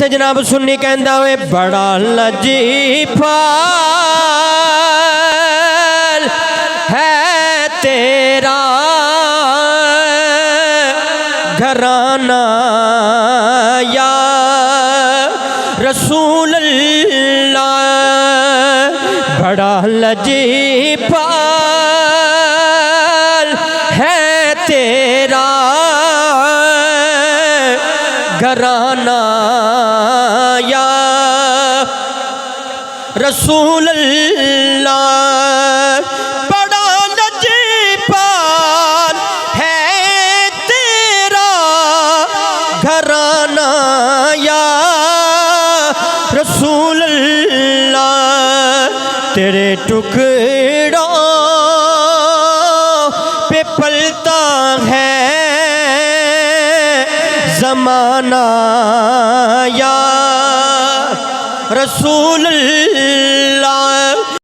जनाब सुन्नी कहंदा वे बड़ा लजीफाल है तेरा घराना या रसूल अल्लाह। बड़ा लजीफाल है तेरा घराना या रसूल अल्लाह। बड़ा लजीफाल है तेरा घराना या रसूल अल्लाह। तेरे टुकड़ों पे पलता है ज़माना या रसूल